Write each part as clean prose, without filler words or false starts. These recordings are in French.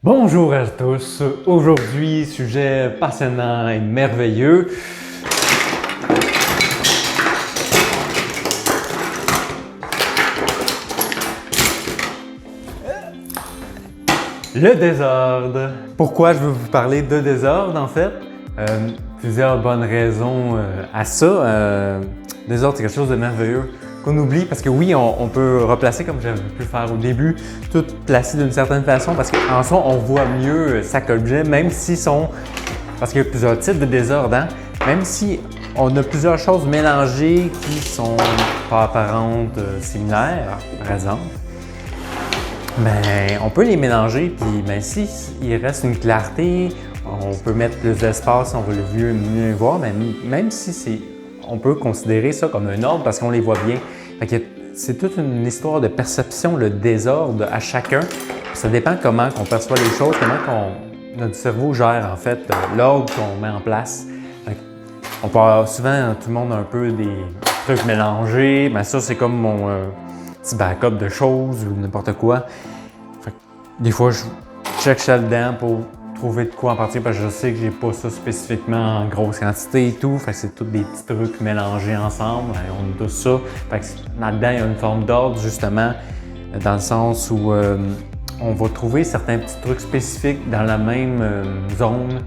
Bonjour à tous. Aujourd'hui, sujet passionnant et merveilleux. Le désordre. Pourquoi je veux vous parler de désordre en fait? Plusieurs bonnes raisons à ça. Désordre, c'est quelque chose de merveilleux qu'on oublie parce que oui, on peut replacer comme j'avais pu faire au début, tout placer d'une certaine façon parce qu'en soi, on voit mieux chaque objet, même s'ils sont. Parce qu'il y a plusieurs types de désordre, hein? Même si on a plusieurs choses mélangées qui sont pas apparentes similaires, par exemple. Ben, on peut les mélanger, puis ben, si il reste une clarté, on peut mettre plus d'espace, on va le mieux voir, mais même si on peut considérer ça comme un ordre parce qu'on les voit bien. C'est toute une histoire de perception, le désordre à chacun. Ça dépend comment on perçoit les choses, comment notre cerveau gère en fait l'ordre qu'on met en place. On parle souvent, tout le monde a un peu des trucs mélangés, mais ça c'est comme mon petit backup de choses ou n'importe quoi. Des fois, je check ça dedans pour trouver de quoi en particulier parce que je sais que j'ai pas ça spécifiquement en grosse quantité et tout. Fait que c'est tous des petits trucs mélangés ensemble. On a tous ça. Fait que là-dedans, il y a une forme d'ordre justement dans le sens où on va trouver certains petits trucs spécifiques dans la même zone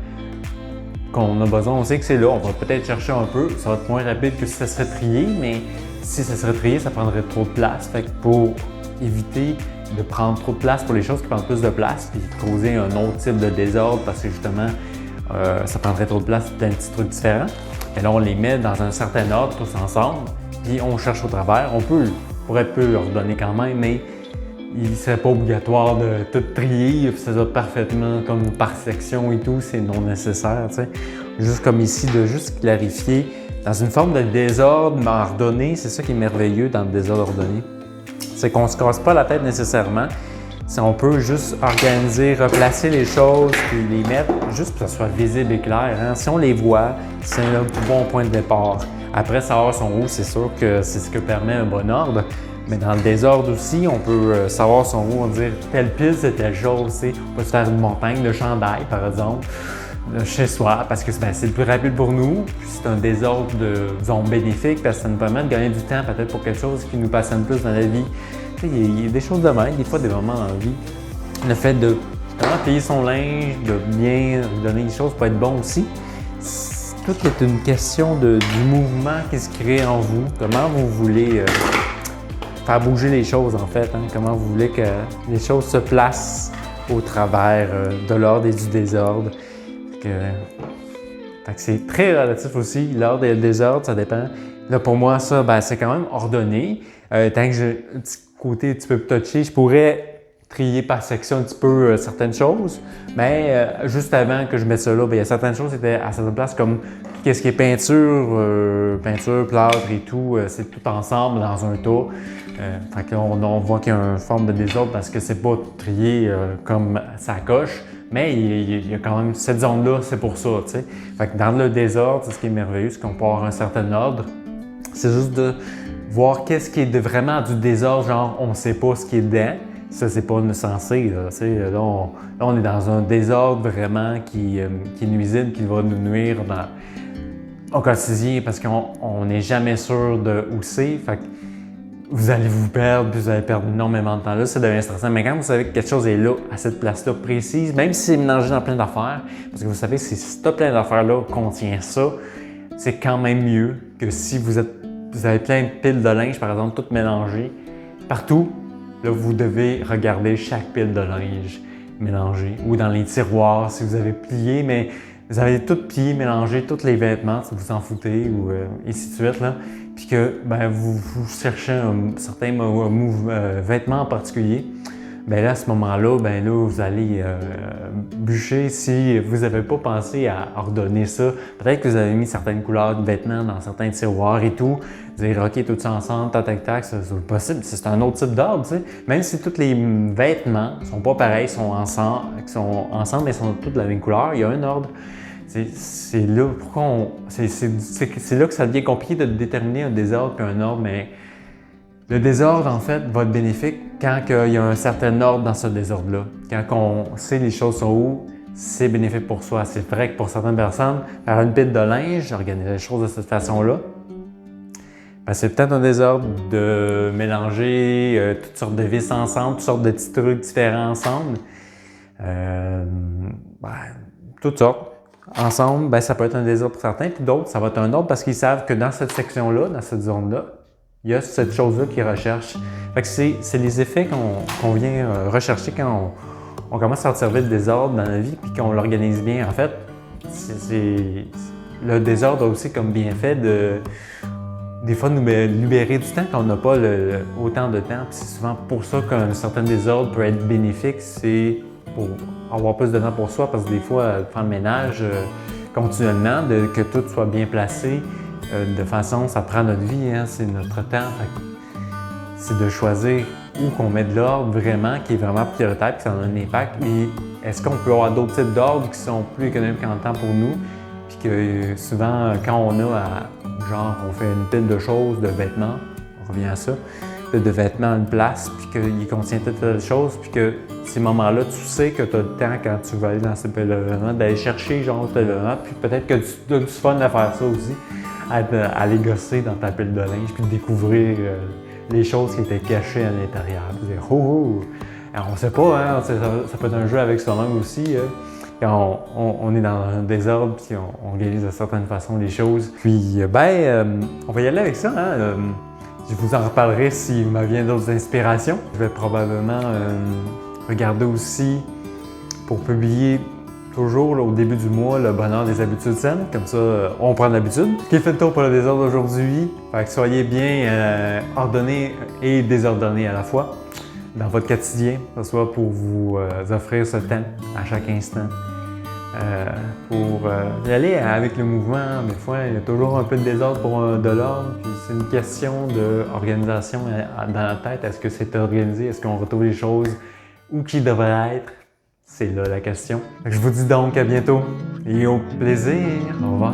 qu'on a besoin. On sait que c'est là. On va peut-être chercher un peu. Ça va être moins rapide que si ça serait trié, mais si ça serait trié, ça prendrait trop de place. Fait que pour éviter de prendre trop de place pour les choses qui prennent plus de place, puis causer un autre type de désordre parce que justement, ça prendrait trop de place plein de petits trucs différents. Et là, on les met dans un certain ordre tous ensemble, puis on cherche au travers. On pourrait ordonner quand même, mais il ne serait pas obligatoire de tout trier, puis ça parfaitement comme par section et tout, c'est non nécessaire, tu sais. Juste comme ici, de juste clarifier, dans une forme de désordre mais ordonné, c'est ça qui est merveilleux dans le désordre ordonné. C'est qu'on ne se casse pas la tête nécessairement. Si on peut juste organiser, replacer les choses, puis les mettre juste pour que ça soit visible et clair. Hein? Si on les voit, c'est un bon point de départ. Après, savoir son où, c'est sûr que c'est ce que permet un bon ordre. Mais dans le désordre aussi, on peut savoir son où, on dire telle pile, c'est telle chose. On peut se faire une montagne de chandail, par exemple, chez soi, parce que c'est le plus rapide pour nous. Puis c'est un désordre disons, bénéfique, parce que ça nous permet de gagner du temps peut-être pour quelque chose qui nous passionne plus dans la vie. Il y a des choses de même, des fois des moments dans la vie. Le fait de payer son linge, de bien donner les choses peut être bon aussi. Tout est une question du mouvement qui se crée en vous. Comment vous voulez faire bouger les choses en fait. Hein? Comment vous voulez que les choses se placent au travers de l'ordre et du désordre. Fait que c'est très relatif aussi, l'ordre et le désordre, ça dépend. Là, pour moi, ça, c'est quand même ordonné. Tant que j'ai un petit côté un petit peu touché, je pourrais trier par section un petit peu certaines choses. Mais juste avant que je mette ça là, il y a certaines choses qui étaient à certaines places comme qu'est-ce qui est peinture, plâtre et tout, c'est tout ensemble dans un tas. Fait que on voit qu'il y a une forme de désordre parce que c'est pas trié comme ça coche. Mais il y a quand même cette zone-là, c'est pour ça, tu sais. Fait que dans le désordre, ce qui est merveilleux, c'est qu'on peut avoir un certain ordre. C'est juste de voir qu'est-ce qui est vraiment du désordre, genre on ne sait pas ce qui est dedans. Ça, c'est pas censé, là, tu sais. Là, on est dans un désordre vraiment qui est nuisible, qui va nous nuire au quotidien parce qu'on n'est jamais sûr de où c'est. Fait que vous allez vous perdre, puis vous allez perdre énormément de temps. Là, ça devient stressant. Mais quand vous savez que quelque chose est là, à cette place-là précise, même si c'est mélangé dans plein d'affaires, parce que vous savez que si ce plein d'affaires-là contient ça, c'est quand même mieux que si vous avez plein de piles de linge, par exemple, toutes mélangées. Partout, là, vous devez regarder chaque pile de linge mélangée. Ou dans les tiroirs, si vous avez plié, mais vous avez tout plié, mélangé, tous les vêtements, si vous en foutez, ou ainsi de suite, là. Puis que vous cherchez un certain vêtement en particulier, là, à ce moment-là, là, vous allez bûcher si vous n'avez pas pensé à ordonner ça. Peut-être que vous avez mis certaines couleurs de vêtements dans certains tiroirs et tout. Dire, OK, tout ça ensemble, tac, c'est possible. C'est un autre type d'ordre, tu sais. Même si tous les vêtements ne sont pas pareils, sont ensemble, mais sont tous de la même couleur, il y a un ordre. C'est là, c'est là que ça devient compliqué de déterminer un désordre puis un ordre, mais le désordre, en fait, va être bénéfique quand il y a un certain ordre dans ce désordre-là. Quand on sait les choses sont où, c'est bénéfique pour soi. C'est vrai que pour certaines personnes, faire une pile de linge, organiser les choses de cette façon-là, ben, c'est peut-être un désordre de mélanger toutes sortes de vis ensemble, toutes sortes de petits trucs différents ensemble. Toutes sortes. Ensemble, ben, ça peut être un désordre pour certains, puis d'autres, ça va être un ordre parce qu'ils savent que dans cette section-là, dans cette zone-là, il y a cette chose-là qu'ils recherchent. Fait que c'est les effets qu'on vient rechercher quand on commence à observer le désordre dans la vie puis qu'on l'organise bien. En fait, le désordre a aussi comme bienfait de des fois nous libérer du temps quand on n'a pas autant de temps. Puis c'est souvent pour ça qu'un certain désordre peut être bénéfique, c'est pour avoir plus de temps pour soi, parce que des fois, faire le ménage continuellement, que tout soit bien placé, de façon, ça prend notre vie, hein, c'est notre temps. C'est de choisir où qu'on met de l'ordre vraiment, qui est vraiment prioritaire, puis ça a un impact. Et est-ce qu'on peut avoir d'autres types d'ordres qui sont plus économiques en temps pour nous? Puis que souvent, quand on on fait une pile de choses, de vêtements, on revient à ça, de vêtements à une place, puis qu'il contient toutes choses, puis que ces moments-là, tu sais que tu as le temps quand tu vas aller dans ces pile-là, d'aller chercher ce pile-là, puis peut-être que tu as du fun à faire ça aussi, à aller gosser dans ta pile de linge, puis de découvrir les choses qui étaient cachées à l'intérieur. Puis dire, oh, oh! Alors, on ne sait pas, hein, ça peut être un jeu avec soi-même aussi. Quand on est dans un désordre, puis on organise de certaines façons les choses. Puis, on va y aller avec ça. Hein? Je vous en reparlerai s'il me vient d'autres inspirations. Je vais probablement regarder aussi pour publier toujours là, au début du mois le bonheur des habitudes saines. Comme ça, on prend de l'habitude. Ce qui fait le tour pour le désordre aujourd'hui. Fait que soyez bien ordonnés et désordonnés à la fois dans votre quotidien, que ce soit pour vous offrir ce temps à chaque instant. Pour y aller avec le mouvement, des fois, il y a toujours un peu de désordre pour de l'ordre, puis c'est une question d'organisation dans la tête. Est-ce que c'est organisé? Est-ce qu'on retrouve les choses où qui devraient être? C'est là la question. Je vous dis donc à bientôt et au plaisir. Au revoir.